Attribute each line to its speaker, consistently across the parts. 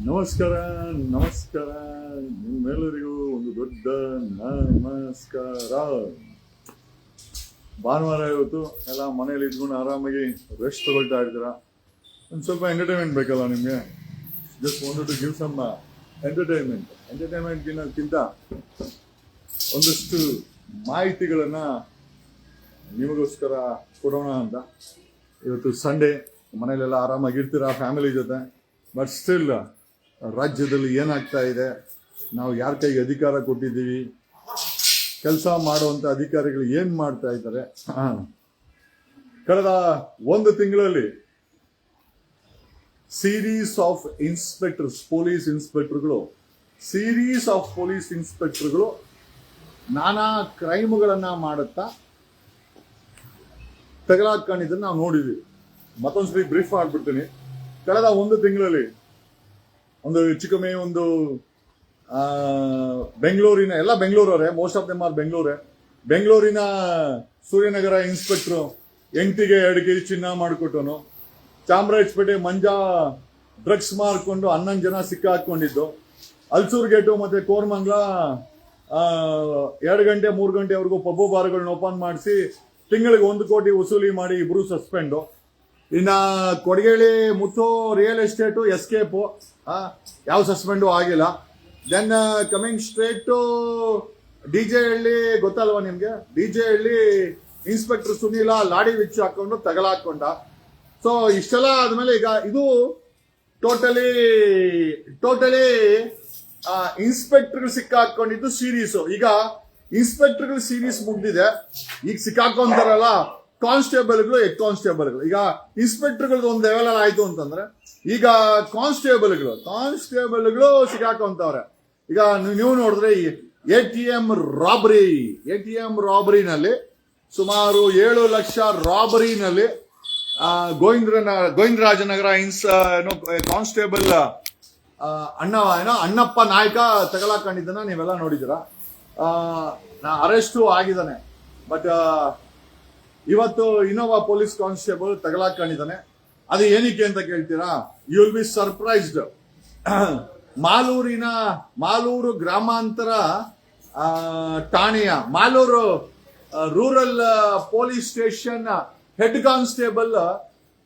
Speaker 1: ನಮಸ್ಕಾರ ನಮಸ್ಕಾರ ನಿಮ್ಮೆಲ್ಲರಿಗೂ ಒಂದು ದೊಡ್ಡ ನಮಸ್ಕಾರ. ಭಾನುವಾರ ಇವತ್ತು ಎಲ್ಲ ಮನೇಲಿ ಇದ್ಕೊಂಡು ಆರಾಮಾಗಿ ರೆಸ್ಟ್ ತಗೊಳ್ತಾ ಇದ್ದೀರಾ. ಒಂದು ಸ್ವಲ್ಪ ಎಂಟರ್ಟೈನ್ಮೆಂಟ್ ಬೇಕಲ್ಲ ನಿಮಗೆ. Just wanted to give some ಎಂಟರ್ಟೈನ್ಮೆಂಟ್ಗಿಂತ ಒಂದಷ್ಟು ಮಾಹಿತಿಗಳನ್ನು ನಿಮಗೋಸ್ಕರ ಕೊಡೋಣ ಅಂತ. ಇವತ್ತು ಸಂಡೇ, ಮನೇಲೆಲ್ಲ ಆರಾಮಾಗಿರ್ತೀರಾ ಫ್ಯಾಮಿಲಿ ಜೊತೆ. ಬಟ್ ಸ್ಟಿಲ್ ರಾಜ್ಯದಲ್ಲಿ ಏನಾಗ್ತಾ ಇದೆ, ನಾವು ಯಾರ ಕೈಗೆ ಅಧಿಕಾರ ಕೊಟ್ಟಿದ್ದೀವಿ, ಕೆಲಸ ಮಾಡುವಂಥ ಅಧಿಕಾರಿಗಳು ಏನು ಮಾಡ್ತಾ ಇದ್ದಾರೆ. ಕಳೆದ ಒಂದು ತಿಂಗಳಲ್ಲಿ ಸೀರೀಸ್ ಆಫ್ ಇನ್ಸ್ಪೆಕ್ಟರ್ಸ್, ಪೊಲೀಸ್ ಇನ್ಸ್ಪೆಕ್ಟರ್ಗಳು ನಾನಾ ಕ್ರೈಮ್ಗಳನ್ನು ಮಾಡುತ್ತಾ ತಗಲಾಕೊಂಡಿದ್ದನ್ನು ನಾವು ನೋಡಿದ್ವಿ. ಮತ್ತೊಂದ್ಸರಿ ಬ್ರೀಫ್ ಮಾಡ್ಬಿಡ್ತೀನಿ. ಕಳೆದ ಒಂದು ತಿಂಗಳಲ್ಲಿ ಒಂದು ಚಿಕ್ಕಮೇ ಒಂದು ಬೆಂಗಳೂರಿನ, ಎಲ್ಲ ಬೆಂಗಳೂರವರೇ, ಮೋಸ್ಟ್ ಆಫ್ ದೆಮ್ ಆರ್ ಬೆಂಗಳೂರಿನ ಸೂರ್ಯನಗರ ಇನ್ಸ್ಪೆಕ್ಟ್ರು 8 kg ಚಿನ್ನ ಮಾಡಿಕೊಟ್ಟನು. ಚಾಮರಾಜಪೇಟೆ ಮಂಜಾ ಡ್ರಗ್ಸ್ ಮಾರ್ಕೊಂಡು 11 ಜನ ಸಿಕ್ಕಾಕೊಂಡಿದ್ದು. ಅಲ್ಸೂರ್ ಗೇಟು ಮತ್ತೆ ಕೋರ್ಮಂಗ್ಲ 2 ಗಂಟೆ 3 ಗಂಟೆವರೆಗೂ ಪಬ್ಬು ಬಾರ್ಗಳನ್ನ ಓಪನ್ ಮಾಡಿಸಿ ತಿಂಗಳಿಗೆ 1 ಕೋಟಿ ವಸೂಲಿ ಮಾಡಿ 2 ಸಸ್ಪೆಂಡು. ಇನ್ನ ಕೊಡಗೇಳಿ ಮುತ್ತು ರಿಯಲ್ ಎಸ್ಟೇಟು ಎಸ್ಕೇಪು, ಯಾವ ಸಸ್ಪೆಂಡು ಆಗಿಲ್ಲ. Then coming straight to DJ Halli, ಗೊತ್ತಲ್ವಾ ನಿಮ್ಗೆ? DJ ಹಳ್ಳಿ ಇನ್ಸ್ಪೆಕ್ಟರ್ ಸುನೀಲ ಲಾಡಿ ವಿಚ್ಚು ಹಾಕೊಂಡು ತಗಲಾಕೊಂಡ. ಸೊ ಇಷ್ಟೆಲ್ಲ ಆದ್ಮೇಲೆ ಈಗ ಇದು ಟೋಟಲಿ ಇನ್ಸ್ಪೆಕ್ಟರ್ಗಳು ಸಿಕ್ಕಾಕೊಂಡಿದ್ದು ಸೀರೀಸು. ಈಗ ಇನ್ಸ್ಪೆಕ್ಟರ್ಗಳು ಸೀರೀಸ್ ಮುಗ್ದಿದೆ. ಈಗ ಸಿಕ್ಕಾಕೊಂತಾರಲ್ಲ ಕಾನ್ಸ್ಟೇಬಲ್ಗಳು, ಹೆಡ್ ಕಾನ್ಸ್ಟೇಬಲ್ಗಳು. ಈಗ ಇನ್ಸ್ಪೆಕ್ಟರ್ಗಳದ್ದು ಒಂದು ಲೆವೆಲ್ ಆಯ್ತು ಅಂತಂದ್ರೆ ಈಗ ಕಾನ್ಸ್ಟೇಬಲ್ಗಳು ಸಿಕ್ಕಾಕೊಂತವ್ರೆ. ಈಗ ನೀವು ನೋಡಿದ್ರೆ ATM ರಾಬರಿನಲ್ಲಿ ಸುಮಾರು 7 ಲಕ್ಷ ರಾಬರಿನಲ್ಲಿ ಗೋವಿಂದರಾಜನಗರ ಕಾನ್ಸ್ಟೇಬಲ್ ಅಣ್ಣಪ್ಪ ನಾಯ್ಕ ತಗಲಾಕೊಂಡಿದ್ದನ್ನ ನೀವೆಲ್ಲ ನೋಡಿದ್ದೀರಾ. ಅರೆಸ್ಟು ಆಗಿದ್ದಾನೆ. ಬಟ್ ಇವತ್ತು ಇನ್ನೋವಾ ಪೊಲೀಸ್ ಕಾನ್ಸ್ಟೇಬಲ್ ತಗಲಾಕೊಂಡಿದ್ದಾನೆ. ಅದು ಏನಕ್ಕೆ ಅಂತ ಕೇಳ್ತೀರಾ? You will be surprised. Malur ಗ್ರಾಮಾಂತರ ಠಾಣೆಯ Malur rural police station head constable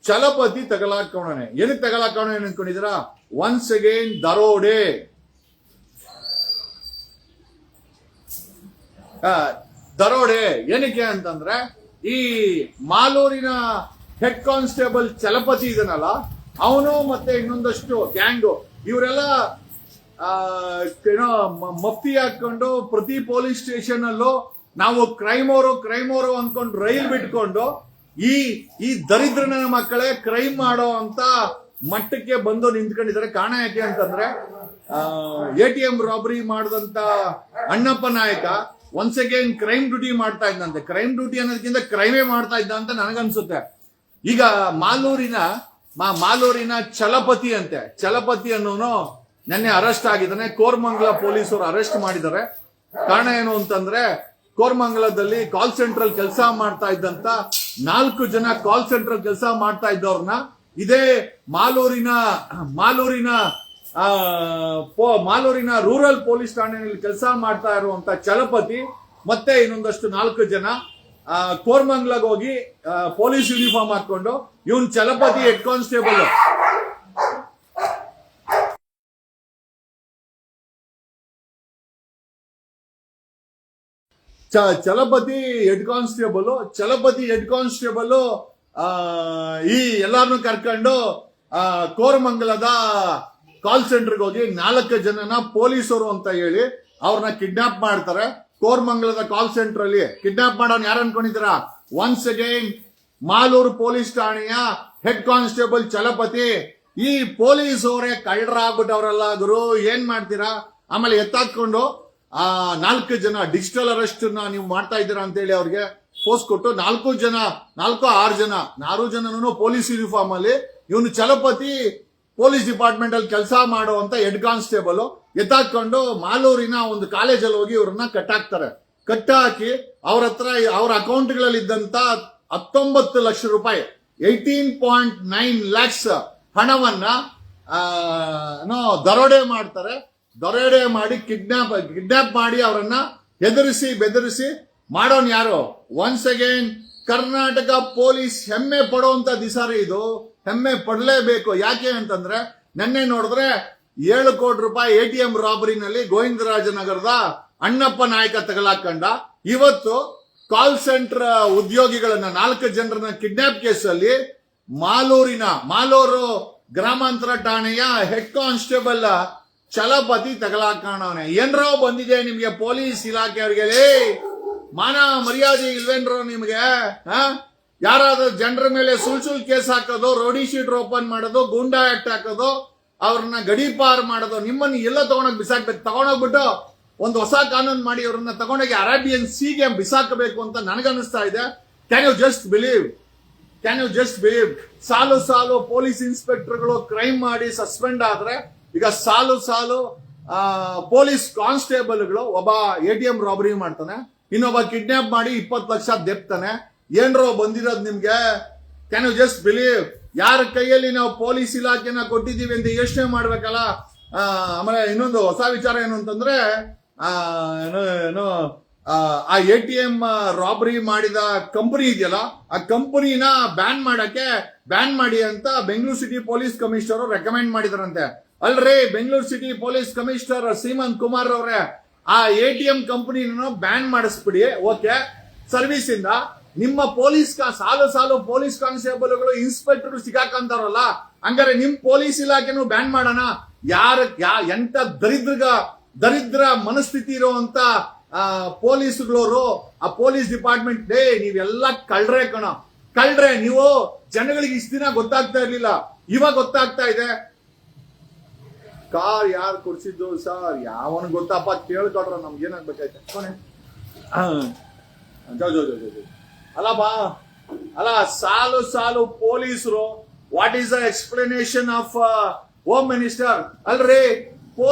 Speaker 1: Chalapathi ತಗಲಾಕೊಂಡನೆ. ಏನಕ್ಕೆ ತಗಲಾಕೊಂಡ ಅನ್ಕೊಂಡಿದ್ದೀರಾ? ಒನ್ಸ್ ಅಗೇನ್ ದರೋಡೆ. ಏನಕ್ಕೆ ಅಂತಂದ್ರೆ ಈ ಮಾಲೂರಿನ ಹೆಡ್ ಕಾನ್ಸ್ಟೇಬಲ್ ಚಲಪತಿ ಇದನ್ನಲ್ಲ, ಅವನು ಮತ್ತೆ ಇನ್ನೊಂದಷ್ಟು ಗ್ಯಾಂಗು, ಇವರೆಲ್ಲ ಮಫ್ತಿ ಹಾಕೊಂಡು ಪ್ರತಿ ಪೊಲೀಸ್ ಸ್ಟೇಷನ್ ಅಲ್ಲೂ ನಾವು ಕ್ರೈಮೋರು ಅನ್ಕೊಂಡು ರೈಲ್ ಬಿಟ್ಕೊಂಡು ಈ ದರಿದ್ರನ ಮಕ್ಕಳೇ ಕ್ರೈಮ್ ಮಾಡೋ ಅಂತ ಮಟ್ಟಕ್ಕೆ ಬಂದು ನಿಂತ್ಕೊಂಡಿದ್ದಾರೆ. ಕಾರಣ ಯಾಕೆ ಅಂತಂದ್ರೆ ATM ರಾಬರಿ ಮಾಡಿದಂತ ಅಣ್ಣಪ್ಪ ನಾಯಕ ಒನ್ಸ್ ಅಗೇನ್ ಕ್ರೈಮ್ ಡ್ಯೂಟಿ ಮಾಡ್ತಾ ಇದ್ದಂತೆ. ಕ್ರೈಮ್ ಡ್ಯೂಟಿ ಅನ್ನೋದಕ್ಕಿಂತ ಕ್ರೈಮೇ ಮಾಡ್ತಾ ಇದ್ದ ಅಂತ ನನಗನ್ಸುತ್ತೆ. ಈಗ ಮಾಲೂರಿನ ಚಲಪತಿ ಅನ್ನೋನು ನೆನ್ನೆ ಅರೆಸ್ಟ್ ಆಗಿದ್ದಾನೆ. ಕೋರ್ಮಂಗಲ ಪೊಲೀಸರು ಅರೆಸ್ಟ್ ಮಾಡಿದ್ದಾರೆ. ಕಾರಣ ಏನು ಅಂತಂದ್ರೆ ಕೋರ್ಮಂಗಲದಲ್ಲಿ ಕಾಲ್ ಸೆಂಟರ್ ಕೆಲಸ ಮಾಡ್ತಾ ಇದ್ದಂತ 4 ಜನ ಕಾಲ್ ಸೆಂಟರ್ ಕೆಲಸ ಮಾಡ್ತಾ ಇದ್ದವ್ರನ್ನ ಇದೇ ಮಾಲೂರಿನ ರೂರಲ್ ಪೊಲೀಸ್ ಠಾಣೆಯಲ್ಲಿ ಕೆಲಸ ಮಾಡ್ತಾ ಇರುವಂತ ಚಲಪತಿ ಮತ್ತೆ ಇನ್ನೊಂದಷ್ಟು 4 ಜನ ಕೋರ್ಮಂಗ್ಲಾಗ ಹೋಗಿ ಪೊಲೀಸ್ ಯೂನಿಫಾರ್ಮ್ ಹಾಕೊಂಡು, ಇವನ್ Chalapathi head constable Chalapathi head constable ಈ ಎಲ್ಲಾರನ್ನು ಕರ್ಕೊಂಡು ಕೋರಮಂಗಲದ ಕಾಲ್ ಸೆಂಟರ್ಗೆ ಹೋಗಿ 4 ಜನನ ಪೊಲೀಸರು ಅಂತ ಹೇಳಿ ಅವ್ರನ್ನ ಕಿಡ್ನಾಪ್ ಮಾಡ್ತಾರೆ. ಕೋರಮಂಗಲದ ಕಾಲ್ ಸೆಂಟರ್ ಅಲ್ಲಿ ಕಿಡ್ನಾಪ್ ಮಾಡೋನ್ ಯಾರು ಅನ್ಕೊಂಡಿದ್ದೀರಾ? ಒನ್ಸ್ ಅಗೈನ್ ಮಾಲೂರು ಪೊಲೀಸ್ ಠಾಣೆಯ ಹೆಡ್ ಕಾನ್ಸ್ಟೇಬಲ್ ಚಲಪತಿ. ಈ ಪೊಲೀಸ್ ಅವರೇ ಕಳ್ಳರಾಗ್ಬಿಟ್ಟವ್ರಲ್ಲ ಗುರು, ಏನ್ ಮಾಡ್ತೀರಾ? ಆಮೇಲೆ ಎತ್ತಾಕೊಂಡು 4 ಜನ ಡಿಜಿಟಲ್ ಅರೆಸ್ಟ್ ನೀವು ಮಾಡ್ತಾ ಇದ್ದೀರಾ ಅಂತ ಹೇಳಿ ಅವ್ರಿಗೆ ಪೋಸ್ಟ್ ಕೊಟ್ಟು 4 ಜನನು ಪೊಲೀಸ್ ಯೂನಿಫಾರ್ಮ್ ಅಲ್ಲಿ, ಇವನು ಚಲಪತಿ ಪೊಲೀಸ್ ಡಿಪಾರ್ಟ್ಮೆಂಟ್ ಅಲ್ಲಿ ಕೆಲಸ ಮಾಡುವಂತ ಹೆಡ್ ಕಾನ್ಸ್ಟೇಬಲ್ ಎತ್ತಾಕೊಂಡು ಮಾಲೂರಿನ ಒಂದು ಕಾಲೇಜಲ್ಲಿ ಹೋಗಿ ಇವ್ರನ್ನ ಕಟ್ಟಾಕಿ ಅವ್ರ ಹತ್ರ ಅವ್ರ ಅಕೌಂಟ್ಗಳಲ್ಲಿ ಇದ್ದಂತ 19 ಲಕ್ಷ ರೂಪಾಯಿ 18.9 lakhs ಹಣವನ್ನ ದರೋಡೆ ಮಾಡ್ತಾರೆ. ದರೋಡೆ ಮಾಡಿ ಕಿಡ್ನಾಪ್ ಮಾಡಿ ಅವರನ್ನ ಹೆದರಿಸಿ ಬೆದರಿಸಿ ಮಾಡೋನ್ ಯಾರು? ಒನ್ಸ್ ಅಗೇನ್ ಕರ್ನಾಟಕ ಪೊಲೀಸ್ ಹೆಮ್ಮೆ ಪಡುವಂತ ದಿವಸ ರೀ ಇದು. ಹೆಮ್ಮೆ ಪಡಲೇಬೇಕು. ಯಾಕೆ ಅಂತಂದ್ರೆ ನೆನ್ನೆ ನೋಡಿದ್ರೆ 7 ಕೋಟಿ ರೂಪಾಯಿ ATM ರಾಬರಿನಲ್ಲಿ ಗೋವಿಂದರಾಜನಗರದ ಅಣ್ಣಪ್ಪ ನಾಯಕ ತಗಲಾಕೊಂಡ. ಇವತ್ತು ಕಾಲ್ ಸೆಂಟರ್ ಉದ್ಯೋಗಿಗಳನ್ನ 4 ಜನರನ್ನ ಕಿಡ್ನಾಪ್ ಕೇಸಲ್ಲಿ ಮಾಲೂರು ಗ್ರಾಮಾಂತರ ಠಾಣೆಯ ಹೆಡ್ ಕಾನ್ಸ್ಟೇಬಲ್ ಚಲಪತಿ ತಗಲಾಕೋಣವನೆ. ಏನ್ರೋ ಬಂದಿದೆ ನಿಮ್ಗೆ ಪೊಲೀಸ್ ಇಲಾಖೆಯವರಿಗೆ? ಮಾನ ಮರ್ಯಾದೆ ಇಲ್ವೇನ್ರೋ ನಿಮ್ಗೆ? ಯಾರಾದ್ರೂ ಜನರ ಮೇಲೆ ಸುಳ್ ಕೇಸ್ ಹಾಕೋದು, ರೌಡಿ ಶೀಟರ್ ಓಪನ್ ಮಾಡೋದು, ಗೂಂಡಾ ಆಕ್ಟ್ ಹಾಕೋದು, ಅವ್ರನ್ನ ಗಡೀಪಾರ್ ಮಾಡೋದು, ನಿಮ್ಮನ್ನ ಎಲ್ಲ ತಗೊಂಡೋಗಿ ಬಿಸಾಕ್ಬೇಕು. ತಗೊಂಡೋಗ್ಬಿಟ್ಟು ಒಂದು ಹೊಸ ಕಾನೂನು ಮಾಡಿ ಅವ್ರನ್ನ ತಗೊಂಡೋಗಿ ಅರೇಬಿಯನ್ ಸೀಗೆ ಬಿಸಾಕಬೇಕು ಅಂತ ನನಗನ್ನಿಸ್ತಾ ಇದೆ. Can you just believe? ಸಾಲು ಪೊಲೀಸ್ ಇನ್ಸ್ಪೆಕ್ಟರ್ಗಳು ಕ್ರೈಮ್ ಮಾಡಿ ಸಸ್ಪೆಂಡ್ ಆದ್ರೆ ಈಗ ಸಾಲು ಪೊಲೀಸ್ ಕಾನ್ಸ್ಟೇಬಲ್ಗಳು ಒಬ್ಬ ATM ರಾಬರಿ ಮಾಡ್ತಾನೆ, ಇನ್ನೊಬ್ಬ ಕಿಡ್ನಾಪ್ ಮಾಡಿ 20 ಲಕ್ಷ ದೆಪ್ತಾನೆ. ಏನ್ರೋ ಬಂದಿರೋದು ನಿಮ್ಗೆ? Can you just believe? ಯಾರ ಕೈಯಲ್ಲಿ ನಾವು ಪೊಲೀಸ್ ಇಲಾಖೆನ ಕೊಟ್ಟಿದ್ದೀವಿ ಅಂತ ಯೋಚನೆ ಮಾಡ್ಬೇಕಲ್ಲ. ಆಮೇಲೆ ಇನ್ನೊಂದು ಹೊಸ ವಿಚಾರ ಏನು ಅಂತಂದ್ರೆ ಆ ATM ರಾಬರಿ ಮಾಡಿದ ಕಂಪನಿ ಇದೆಯಲ್ಲ, ಆ ಕಂಪನಿನ ಬ್ಯಾನ್ ಮಾಡಿ ಅಂತ Bengaluru city police commissioner recommend ಮಾಡಿದಾರಂತೆ. ಅಲ್ರಿ, Bengaluru city police commissioner Seemanth Kumar ಅವರೇ, ಆ ATM ಕಂಪನಿನ ಬ್ಯಾನ್ ಮಾಡಿಸ್ಬಿಡಿ. ಓಕೆ, ಸರ್ವಿಸ್ ಇಂದ ನಿಮ್ಮ ಪೊಲೀಸ್ ಸಾಲು ಪೊಲೀಸ್ ಕಾನ್ಸ್ಟೇಬಲ್ಗಳು ಇನ್ಸ್ಪೆಕ್ಟರ್ ಸಿಗಾಕಂತಾರಲ್ಲ, ಹಂಗಾರೆ ನಿಮ್ ಪೊಲೀಸ್ ಇಲಾಖೆನೂ ಬ್ಯಾನ್ ಮಾಡೋಣ. ಎಂತ ದರಿದ್ರ ಮನಸ್ಥಿತಿ ಇರುವಂತ ಪೊಲೀಸ್ಗಳವರು, ಆ ಪೊಲೀಸ್ ಡಿಪಾರ್ಟ್ಮೆಂಟ್, ನೀವೆಲ್ಲ ಕಳ್ರೆ ನೀವು. ಜನಗಳಿಗೆ ಇಷ್ಟ ದಿನ ಗೊತ್ತಾಗ್ತಾ ಇರ್ಲಿಲ್ಲ, ಇವಾಗ ಗೊತ್ತಾಗ್ತಾ ಇದೆ. ಕಾರ್ ಯಾರು ಕೊಡ್ಸಿದ್ದು ಸರ್? ಯಾವನ್ ಗೊತ್ತಪ್ಪ, ಕೇಳ್ಕೊಡ್ರ, ನಮ್ಗೆ ಏನಾಗ್ಬೇಕಾಯ್ತು? ಅಲ್ಲ ಸಾಲು ಪೊಲೀಸರು. What is the explanation of home minister? ಅಲ್ರಿ,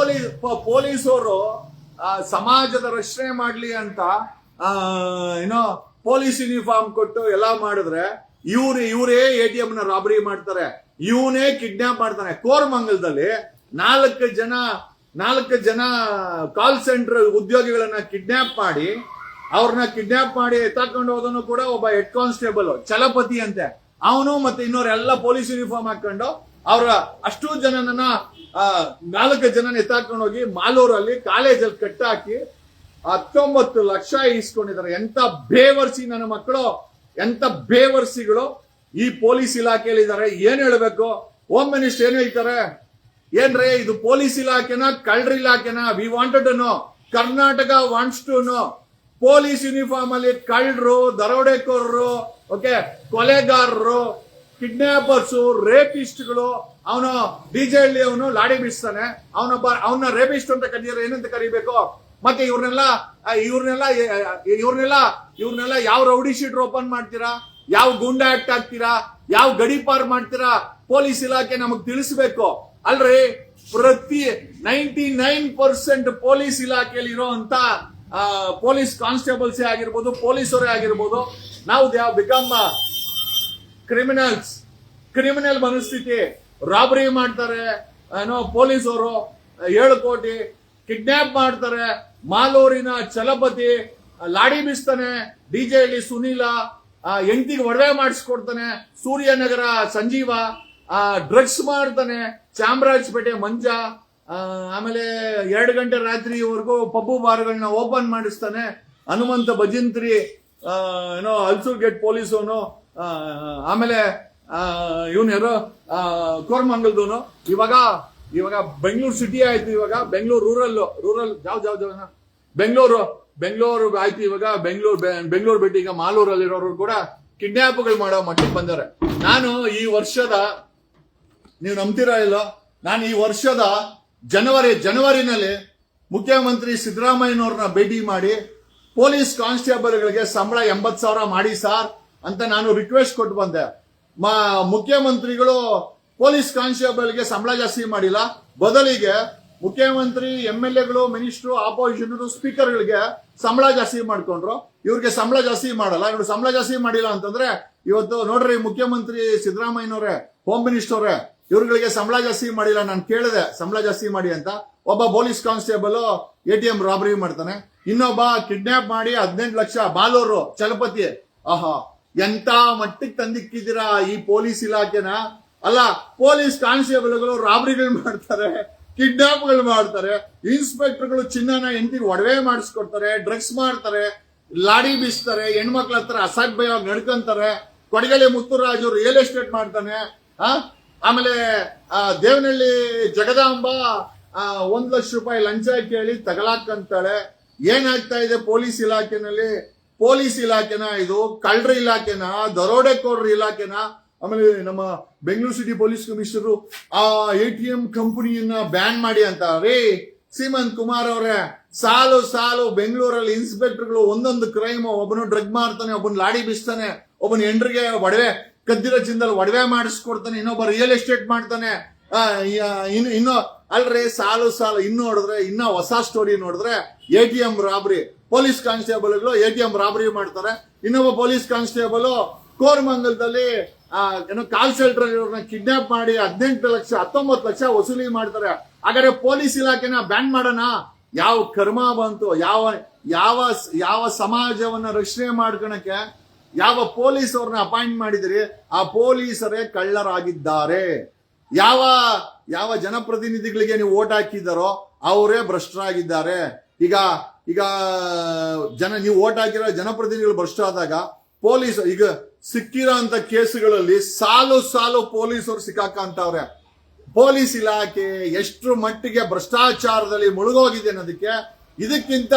Speaker 1: ಪೊಲೀಸರು ಸಮಾಜದ ರಕ್ಷಣೆ ಮಾಡ್ಲಿ ಅಂತ ಪೊಲೀಸ್ ಯೂನಿಫಾರ್ಮ್ ಕೊಟ್ಟು ಎಲ್ಲ ಮಾಡಿದ್ರೆ ಇವರೇ ATM ನ ರಾಬರಿ ಮಾಡ್ತಾರೆ, ಇವನೇ ಕಿಡ್ನಾಪ್ ಮಾಡ್ತಾನೆ. ಕೋರಮಂಗಲದಲ್ಲಿ 4 ಜನ ಕಾಲ್ ಸೆಂಟರ್ ಉದ್ಯೋಗಿಗಳನ್ನ ಕಿಡ್ನಾಪ್ ಮಾಡಿ ಎತ್ತಾಕೊಂಡು ಹೋದನು ಕೂಡ ಒಬ್ಬ ಹೆಡ್ ಕಾನ್ಸ್ಟೇಬಲ್ ಚಲಪತಿ ಅಂತೆ. ಅವನು ಮತ್ತೆ ಇನ್ನೋರೆಲ್ಲ ಪೊಲೀಸ್ ಯೂನಿಫಾರ್ಮ್ ಹಾಕೊಂಡು ಅವರ ಅಷ್ಟು ಜನನ 4 ಜನನ ಎತ್ತಾಕೊಂಡು ಹೋಗಿ ಮಾಲೂರಲ್ಲಿ ಕಾಲೇಜಲ್ಲಿ ಕಟ್ಟಾಕಿ 19 ಲಕ್ಷ ಇಸ್ಕೊಂಡಿದ್ದಾರೆ. ಎಂತ ಬೇವರ್ಸಿ ನನ್ನ ಮಕ್ಕಳು, ಎಂತ ಬೇವರ್ಸಿಗಳು ಈ ಪೊಲೀಸ್ ಇಲಾಖೆಯಲ್ಲಿ ಇದ್ದಾರೆ. ಏನ್ ಹೇಳ್ಬೇಕು? ಹೋಮ್ ಮಿನಿಸ್ಟರ್ ಏನ್ ಹೇಳ್ತಾರೆ? ಏನ್ರೇ ಇದು ಪೊಲೀಸ್ ಇಲಾಖೆನ ಕಳ್ರ ಇಲಾಖೆನ? We wanted to know, Karnataka wants to know. Police uniform ಅಲ್ಲಿ ಕಳ್ಳರು, ದರೋಡೆಕೋರರು, ಓಕೆ, ಕೊಲೆಗಾರರು, ಕಿಡ್ನಾಪರ್ಸು, ರೇಪಿಸ್ಟ್ಗಳು. ಅವನು DJ ಹಳ್ಳಿ ಅವನು ಲಾಡಿ ಬೀಸ್ತಾನೆ, ಅವನ ರೇಪಿಸ್ಟ್ ಅಂತ ಕರೀತಾರೆ. ಏನಂತ ಕರಿಬೇಕು? ಮತ್ತೆ ಇವ್ರನ್ನೆಲ್ಲ ಯಾವ ರೌಡಿ ಶೀಟರ್ ಓಪನ್ ಮಾಡ್ತೀರಾ? ಯಾವ ಗುಂಡಾ ಆಕ್ಟ್ ಹಾಕ್ತೀರಾ? ಯಾವ ಗಡೀಪಾರ್ ಮಾಡ್ತೀರಾ? ಪೊಲೀಸ್ ಇಲಾಖೆ ನಮಗ್ ತಿಳಿಸ್ಬೇಕು. ಅಲ್ರಿ, ಪ್ರತಿ 99% ಪೊಲೀಸ್ ಇಲಾಖೆಯಲ್ಲಿ ಇರುವಂತ ಪೊಲೀಸ್ ಕಾನ್ಸ್ಟೇಬಲ್ಸೇ ಆಗಿರ್ಬೋದು, ಪೊಲೀಸರೇ ಆಗಿರ್ಬೋದು, ನಾವು ದೇ ಹ್ಯಾವ್ ಬಿಕಮ್ ಕ್ರಿಮಿನಲ್ ಮನಸ್ಥಿತಿ. ರಾಬರಿ ಮಾಡ್ತಾರೆ ಪೊಲೀಸರು, 7 ಕೋಟಿ ಕಿಡ್ನಾಪ್ ಮಾಡ್ತಾರೆ. ಮಾಲೂರಿನ ಚಲಪತಿ ಲಾಡಿ ಬೀಸ್ತಾನೆ, DJ ಹಳ್ಳಿ ಸುನೀಲ ಹೆಂಡತಿಗೆ ಒಡವೆ ಮಾಡಿಸ್ಕೊಡ್ತಾನೆ, ಸೂರ್ಯನಗರ ಸಂಜೀವ ಡ್ರಗ್ಸ್ ಮಾಡ್ತಾನೆ, ಚಾಮರಾಜಪೇಟೆ ಮಂಜ, ಆಮೇಲೆ 2 ಗಂಟೆ ರಾತ್ರಿವರೆಗೂ ಪಬ್ಬು ಬಾರ್ಗಳನ್ನ ಓಪನ್ ಮಾಡಿಸ್ತಾನೆ. ಹನುಮಂತ ಭಜಂತ್ರಿ ಅಲ್ಸೂರ್ ಗೇಟ್ ಪೊಲೀಸ್ ಅವನು, ಆಮೇಲೆ ಇವನು ಯಾರು ಕೋರಮಂಗಲದವನು. ಇವಾಗ ಬೆಂಗಳೂರು ಸಿಟಿ ಆಯ್ತು, ಇವಾಗ ಬೆಂಗಳೂರು ರೂರಲ್ ಬೆಂಗಳೂರು ಆಯ್ತು. ಇವಾಗ ಬೆಂಗಳೂರು ಬಿಟ್ಟು ಈಗ ಮಾಲೂರಲ್ಲಿರೋರು ಕೂಡ ಕಿಡ್ನಾಪ್ಗಳು ಮಾಡೋ ಮಟ್ಟಿಗೆ ಬಂದಾರೆ. ನಾನು ಈ ವರ್ಷದ, ನೀವು ನಂಬ್ತೀರಾ ಇಲ್ಲೋ, ನಾನು ಈ ವರ್ಷದ ಜನವರಿನಲ್ಲಿ ಮುಖ್ಯಮಂತ್ರಿ ಸಿದ್ದರಾಮಯ್ಯನವ್ರನ್ನ ಭೇಟಿ ಮಾಡಿ ಪೊಲೀಸ್ ಕಾನ್ಸ್ಟೇಬಲ್ಗಳಿಗೆ ಸಂಬಳ 80,000 ಮಾಡಿ ಸಾರ್ ಅಂತ ನಾನು ರಿಕ್ವೆಸ್ಟ್ ಕೊಟ್ಟು ಬಂದೆ. ಮುಖ್ಯಮಂತ್ರಿಗಳು ಪೊಲೀಸ್ ಕಾನ್ಸ್ಟೇಬಲ್ಗೆ ಸಂಬಳ ಜಾಸ್ತಿ ಮಾಡಿಲ್ಲ, ಬದಲಿಗೆ ಮುಖ್ಯಮಂತ್ರಿ, MLAಗಳು, ಮಿನಿಸ್ಟ್ರು, ಆಪೋಸಿಷನ್ ಸ್ಪೀಕರ್ಗಳಿಗೆ ಸಂಬಳ ಜಾಸ್ತಿ ಮಾಡ್ಕೊಂಡ್ರು. ಇವ್ರಿಗೆ ಸಂಬಳ ಜಾಸ್ತಿ ಮಾಡಲ್ಲ. ಇವ್ರು ಸಂಬಳ ಜಾಸ್ತಿ ಮಾಡಿಲ್ಲ ಅಂತಂದ್ರೆ ಇವತ್ತು ನೋಡ್ರಿ, ಮುಖ್ಯಮಂತ್ರಿ ಸಿದ್ದರಾಮಯ್ಯನವರೇ, ಹೋಮ್ ಮಿನಿಸ್ಟರ್ ಅವರೇ, ಇವ್ರುಗಳಿಗೆ ಸಂಬಳ ಜಾಸ್ತಿ ಮಾಡಿಲ್ಲ. ನಾನು ಕೇಳಿದೆ ಸಂಬಳ ಜಾಸ್ತಿ ಮಾಡಿ ಅಂತ. ಒಬ್ಬ ಪೊಲೀಸ್ ಕಾನ್ಸ್ಟೇಬಲ್ ATM ರಾಬರಿ ಮಾಡ್ತಾನೆ, ಇನ್ನೊಬ್ಬ ಕಿಡ್ನಾಪ್ ಮಾಡಿ 18 ಲಕ್ಷ ಬಾಲೂರು ಚಲಪತಿ. ಆಹಾ, ಎಂತ ಮಟ್ಟಿಗೆ ತಂದಿಕ್ಕಿದ್ದೀರಾ ಈ ಪೊಲೀಸ್ ಇಲಾಖೆನ. ಅಲ್ಲ, ಪೊಲೀಸ್ ಕಾನ್ಸ್ಟೇಬಲ್ಗಳು ರಾಬರಿಗಳು ಮಾಡ್ತಾರೆ, ಕಿಡ್ನಾಪ್ಗಳು ಮಾಡ್ತಾರೆ, ಇನ್ಸ್ಪೆಕ್ಟರ್ಗಳು ಚಿನ್ನನ ಹೆಂಡತಿಗೆ ಒಡವೆ ಮಾಡಿಸ್ಕೊಡ್ತಾರೆ, ಡ್ರಗ್ಸ್ ಮಾಡ್ತಾರೆ, ಲಾಡಿ ಬೀಸ್ತಾರೆ, ಹೆಣ್ಮಕ್ಳ ಹತ್ರ ಅಸಭ್ಯವಾಗಿ ನಡ್ಕೊಂತಾರೆ. ಕೊಡಗಲೆ ಮುತ್ತುರಾಜು ರಿಯಲ್ ಎಸ್ಟೇಟ್ ಮಾಡ್ತಾನೆ. ಆಮೇಲೆ ದೇವನಹಳ್ಳಿ ಜಗದಾಂಬ 1 ಲಕ್ಷ ರೂಪಾಯಿ ಲಂಚ ಕೇಳಿ ತಗಲಾಕಂತಾಳೆ. ಏನಾಗ್ತಾ ಇದೆ ಪೊಲೀಸ್ ಇಲಾಖೆನಲ್ಲಿ? ಪೊಲೀಸ್ ಇಲಾಖೆನ ಇದು? ಕಳ್ಳರ ಇಲಾಖೆನ? ದರೋಡೆಕೋರರ ಇಲಾಖೆನ? ಆಮೇಲೆ ನಮ್ಮ ಬೆಂಗಳೂರು ಸಿಟಿ ಪೊಲೀಸ್ ಕಮಿಷನರು ಆ ATM ಕಂಪನಿಯನ್ನ ಬ್ಯಾನ್ ಮಾಡಿ ಅಂತ. ರೀ ಸೀಮಂತ್ ಕುಮಾರ್ ಅವರೇ, ಸಾಲು ಬೆಂಗಳೂರಲ್ಲಿ ಇನ್ಸ್ಪೆಕ್ಟರ್ಗಳು ಒಂದೊಂದು ಕ್ರೈಮ್, ಒಬ್ಬನು ಡ್ರಗ್ ಮಾರ್ತಾನೆ, ಒಬ್ಬನು ಲಾಡಿ ಬೀಸ್ತಾನೆ, ಒಬ್ಬನ ಹೆಂಡ್ರಿಗೆ ಒಡವೆ ಕದ್ದಿರೋ ಚಿನ್ನದಲ್ಲಿ ಒಡವೆ ಮಾಡಿಸ್ಕೊಡ್ತಾನೆ, ಇನ್ನೊಬ್ಬ ರಿಯಲ್ ಎಸ್ಟೇಟ್ ಮಾಡ್ತಾನೆ. ಇನ್ನು ಅಲ್ರಿ ಸಾಲು ಇನ್ನು ನೋಡಿದ್ರೆ, ಇನ್ನ ಹೊಸ ಸ್ಟೋರಿ ನೋಡಿದ್ರೆ ATM ರಾಬರಿ. ಪೊಲೀಸ್ ಕಾನ್ಸ್ಟೇಬಲ್ಗಳು ATM ರಾಬರಿ ಮಾಡ್ತಾರೆ. ಇನ್ನೊಬ್ಬ ಪೊಲೀಸ್ ಕಾನ್ಸ್ಟೇಬಲ್ ಕೋರಮಂಗಲದಲ್ಲಿ ಕಾಲ್ ಸೆಂಟರ್ ಇವ್ರನ್ನ ಕಿಡ್ನಾಪ್ ಮಾಡಿ 18 ಲಕ್ಷ 19 ಲಕ್ಷ ವಸೂಲಿ ಮಾಡ್ತಾರೆ. ಹಾಗಾದ್ರೆ ಪೊಲೀಸ್ ಇಲಾಖೆನ ಬ್ಯಾನ್ ಮಾಡೋಣ? ಯಾವ ಕರ್ಮ ಬಂತು? ಯಾವ ಸಮಾಜವನ್ನ ರಕ್ಷಣೆ ಮಾಡ್ಕೊಳಕ್ಕೆ ಯಾವ ಪೊಲೀಸ್ ಅವ್ರನ್ನ ಅಪಾಯಿಂಟ್ ಮಾಡಿದ್ರಿ? ಆ ಪೊಲೀಸರೇ ಕಳ್ಳರಾಗಿದ್ದಾರೆ. ಯಾವ ಜನಪ್ರತಿನಿಧಿಗಳಿಗೆ ನೀವು ಓಟ್ ಹಾಕಿದಾರೋ ಅವರೇ ಭ್ರಷ್ಟರಾಗಿದ್ದಾರೆ. ಈಗ ನೀವು ಓಟ್ ಹಾಕಿರೋ ಜನಪ್ರತಿನಿಧಿಗಳು ಭ್ರಷ್ಟ ಆದಾಗ ಪೊಲೀಸ್ ಈಗ ಸಿಕ್ಕಿರೋ ಅಂತ ಕೇಸುಗಳಲ್ಲಿ ಸಾಲು ಪೊಲೀಸರು ಸಿಕ್ಕಾಕಂತವ್ರೆ. ಪೊಲೀಸ್ ಇಲಾಖೆ ಎಷ್ಟು ಮಟ್ಟಿಗೆ ಭ್ರಷ್ಟಾಚಾರದಲ್ಲಿ ಮುಳುಗೋಗಿದೆ ಅನ್ನೋದಕ್ಕೆ ಇದಕ್ಕಿಂತ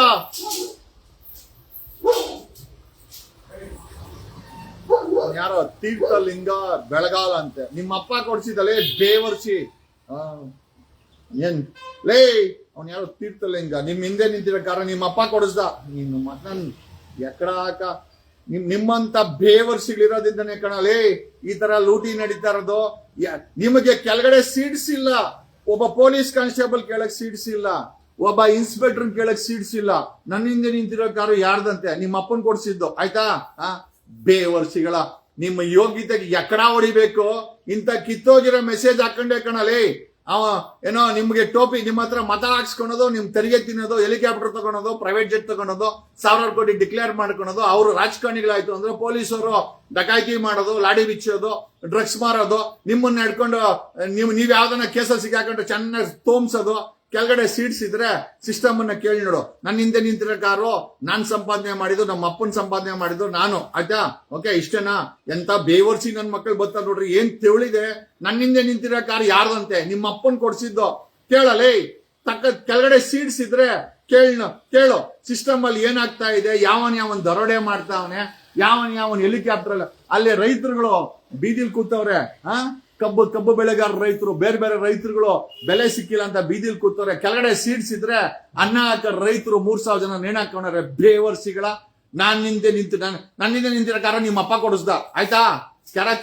Speaker 1: ಯಾರೋ ತೀರ್ಥಲಿಂಗ ಬೆಳಗಾಲ ಅಂತೆ ನಿಮ್ಮಪ್ಪ ಕೊಡ್ಸಿದಲೇ ಬೇವರ್ಸಿ. ಏನ್ ಲೇ ಅವ್ನು ಯಾರೋ ತೀರ್ಥಲಿಂಗ ನಿಮ್ ಹಿಂದೆ ನಿಂತಿರೋ ಕಾರಣ ನಿಮ್ಮಪ್ಪ ಕೊಡಿಸ್ದ. ನಿನ್ನ ಮಗನ್ ಎಕಡ ಹಾಕ ನಿಮ್ಮಂತ ಬೇವರ್ಸಿಗಳಿರೋದ್ರಿಂದನೇ ಕಣಲೇ ಈ ತರ ಲೂಟಿ ನಡೀತಾ ಇರೋದು. ನಿಮಗೆ ಕೆಳಗಡೆ ಸೀಟ್ಸ್ ಇಲ್ಲ. ಒಬ್ಬ ಪೊಲೀಸ್ ಕಾನ್ಸ್ಟೇಬಲ್ ಕೇಳಕ್ ಸೀಟ್ಸ್ ಇಲ್ಲ, ಒಬ್ಬ ಇನ್ಸ್ಪೆಕ್ಟರ್ ಕೇಳಕ್ ಸೀಟ್ಸ್ ಇಲ್ಲ. ನನ್ನ ಹಿಂದೆ ನಿಂತಿರೋ ಕಾರು ಯಾರ್ದಂತೆ? ನಿಮ್ಮ ಅಪ್ಪನ್ ಕೊಡ್ಸಿದ್ದು. ಆಯ್ತಾ? ಬೇವರ್ಸಿಗಳ ನಿಮ್ಮ ಯೋಗ್ಯತೆಗೆ ಎಕಡ ಹೊಡಿಬೇಕು. ಇಂತ ಕಿತ್ತೋಗಿರೋ ಮೆಸೇಜ್ ಹಾಕೊಂಡೆ ಕಣಲೇ. ಏನೋ ನಿಮ್ಗೆ ಟೋಪಿ, ನಿಮ್ಮ ಹತ್ರ ಮತ ಹಾಕ್ಸ್ಕೊಳೋದು, ನಿಮ್ ತೆರಿಗೆ ತಿನ್ನೋದು, ಹೆಲಿಕಾಪ್ಟರ್ ತಗೊಳೋದು, ಪ್ರೈವೇಟ್ ಜೆಟ್ ತಗೊಳೋದು, 1000 ಕೋಟಿ ಡಿಕ್ಲೇರ್ ಮಾಡ್ಕೊಳೋದು. ಅವರು ರಾಜಕಾರಣಿಗಳಾಯ್ತು ಅಂದ್ರೆ ಪೊಲೀಸರು ಡಕಾಯಿತಿ ಮಾಡೋದು, ಲಾಡಿ ಬಿಚ್ಚೋದು, ಡ್ರಗ್ಸ್ ಮಾರೋದು, ನಿಮ್ಮನ್ನ ನಡ್ಕೊಂಡು ನೀವ್ ಯಾವ್ದನ್ನ ಕೇಸಲ್ಲಿ ಸಿಕ್ಕಾಕೊಂಡು ಚೆನ್ನಾಗಿ ತೋಮ್ಸೋದು. ಕೆಳಗಡೆ ಸೀಟ್ಸ್ ಇದ್ರೆ ಸಿಸ್ಟಮ್ ಅನ್ನ ಕೇಳಿ ನೋಡು. ನನ್ನ ಹಿಂದೆ ನಿಂತಿರೋ ಕಾರು ನಾನ್ ಸಂಪಾದನೆ ಮಾಡಿದ್ದು, ನಮ್ಮ ಅಪ್ಪನ್ ಸಂಪಾದನೆ ಮಾಡಿದ್ದು ನಾನು. ಆಯ್ತಾ? ಓಕೆ, ಇಷ್ಟೇನಾ? ಎಂತ ಬೇವರ್ಸಿ ನನ್ ಮಕ್ಕಳು ಬರ್ತಾರೆ ನೋಡ್ರಿ. ಏನ್ ತೆವಳಿದೆ. ನನ್ನ ಹಿಂದೆ ನಿಂತಿರೋ ಕಾರು ಯಾರ್ದಂತೆ? ನಿಮ್ಮ ಅಪ್ಪನ್ ಕೊಡ್ಸಿದ್ದು. ಕೇಳಲೇ ಕೆಳಗಡೆ ಸೀಟ್ಸ್ ಇದ್ರೆ ಕೇಳು. ಸಿಸ್ಟಮ್ ಅಲ್ಲಿ ಏನಾಗ್ತಾ ಇದೆ, ಯಾವನ್ ದರೋಡೆ ಮಾಡ್ತಾವನೆ, ಯಾವನ್ ಹೆಲಿಕಾಪ್ಟರ್. ಅಲ್ಲಿ ರೈತರುಗಳು ಬೀದಿಲ್ ಕೂತವ್ರೆ. ಕಬ್ಬು ಬೆಳೆಗಾರ ರೈತರು, ಬೇರೆ ಬೇರೆ ರೈತರುಗಳು ಬೆಲೆ ಸಿಕ್ಕಿಲ್ಲ ಅಂತ ಬೀದಿಲ್ ಕೂತವ್ರೆ. ಕೆಳಗಡೆ ಸೀಟ್ಸ್ ಇದ್ರೆ ಅನ್ನ ಹಾಕ ರೈತರು 3000 ಜನ ನೇಣ್ ಹಾಕೊಂಡ್ರೆ. ಬೇವರ್ಸಿಗಳ ನನ್ನಿಂದ ನಿಂತಿರೋ ಕಾರ ನಿಮ್ಮ ಅಪ್ಪ ಕೊಡಿಸ್ದ. ಆಯ್ತಾ?